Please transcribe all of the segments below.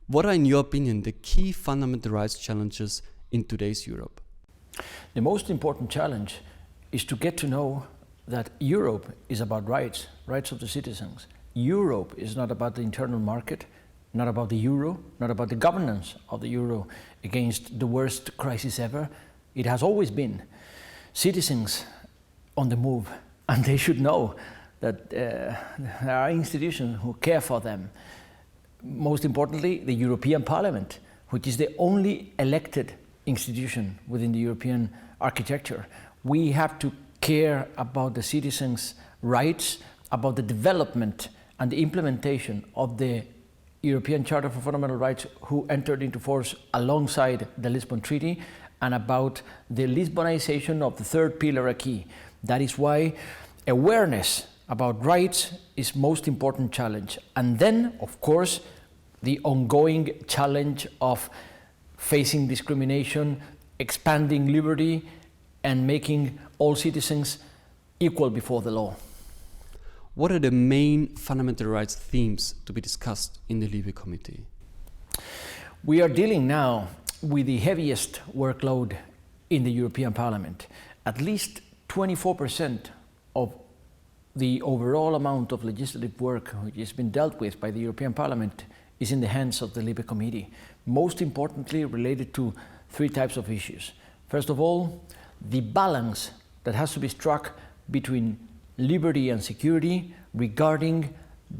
What are, in your opinion, the key fundamental rights challenges in today's Europe? The most important challenge is to get to know that Europe is about rights, rights of the citizens. Europe is not about the internal market, not about the euro, not about the governance of the euro against the worst crisis ever. It has always been citizens on the move, and they should know that there are institutions who care for them. Most importantly, the European Parliament, which is the only elected institution within the European architecture. We have to care about the citizens' rights, about the development and the implementation of the European Charter for Fundamental Rights, who entered into force alongside the Lisbon Treaty, and about the Lisbonization of the third pillar acquis. That is why awareness about rights is most important challenge. And then, of course, the ongoing challenge of facing discrimination, expanding liberty, and making all citizens equal before the law. What are the main fundamental rights themes to be discussed in the LIBE committee? We are dealing now with the heaviest workload in the European Parliament. At least 24% of the overall amount of legislative work which has been dealt with by the European Parliament is in the hands of the LIBE committee, most importantly related to three types of issues. First of all, the balance that has to be struck between liberty and security regarding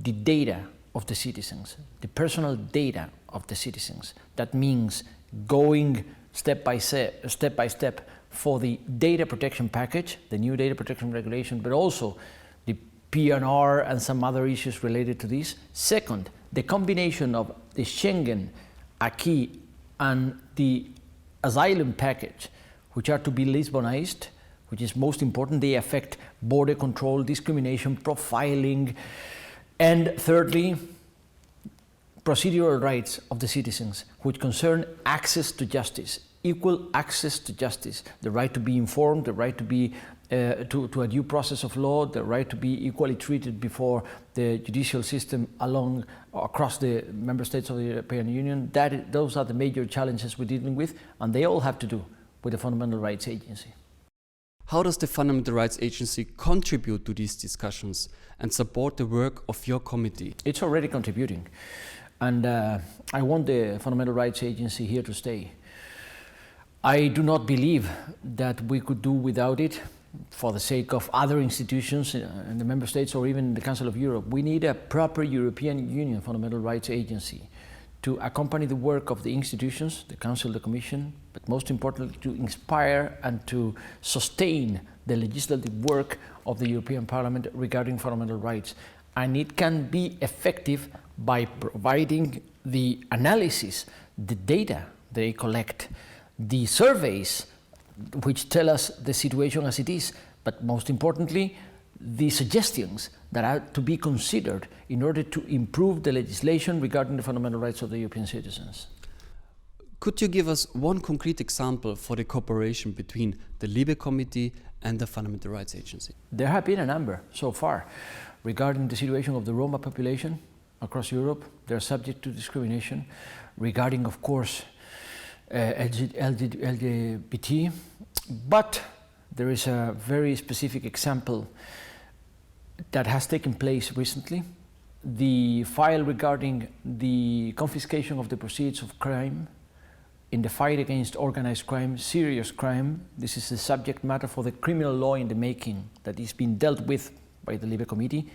the data of the citizens, the personal data of the citizens. That means going step by step for the data protection package, the new data protection regulation, but also the PNR and some other issues related to this. Second, the combination of the Schengen acquis and the asylum package, which are to be Lisbonized, which is most important. They affect border control, discrimination, profiling. And thirdly, procedural rights of the citizens, which concern access to justice, equal access to justice, the right to be informed, the right to be to a due process of law, the right to be equally treated before the judicial system across the member states of the European Union. Those are the major challenges we're dealing with, and they all have to do with the Fundamental Rights Agency. How does the Fundamental Rights Agency contribute to these discussions and support the work of your committee? It's already contributing, and I want the Fundamental Rights Agency here to stay. I do not believe that we could do without it for the sake of other institutions in the member states or even the Council of Europe. We need a proper European Union Fundamental Rights Agency to accompany the work of the institutions, the Council, the Commission, but most importantly to inspire and to sustain the legislative work of the European Parliament regarding fundamental rights. And it can be effective by providing the analysis, the data they collect, the surveys which tell us the situation as it is, but most importantly, the suggestions that are to be considered in order to improve the legislation regarding the fundamental rights of the European citizens. Could you give us one concrete example for the cooperation between the LIBE Committee and the Fundamental Rights Agency? There have been a number so far regarding the situation of the Roma population across Europe. They are subject to discrimination regarding, of course, LGBT, but there is a very specific example that has taken place recently. The file regarding the confiscation of the proceeds of crime in the fight against organized crime, serious crime. This is the subject matter for the criminal law in the making that is being dealt with by the LIBE Committee.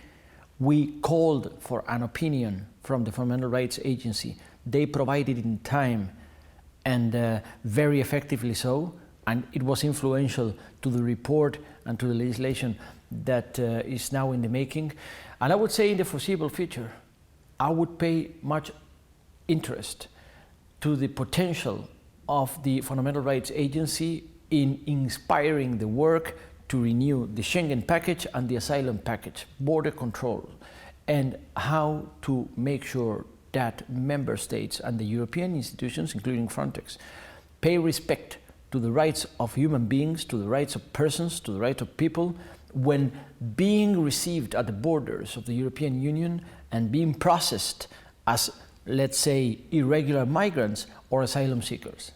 We called for an opinion from the Fundamental Rights Agency. They provided in time and very effectively so, and it was influential to the report and to the legislation that is now in the making. And I would say in the foreseeable future, I would pay much interest to the potential of the Fundamental Rights Agency in inspiring the work to renew the Schengen package and the asylum package, border control, and how to make sure that member states and the European institutions, including Frontex, pay respect to the rights of human beings, to the rights of persons, to the rights of people, when being received at the borders of the European Union and being processed as let's say, irregular migrants or asylum seekers.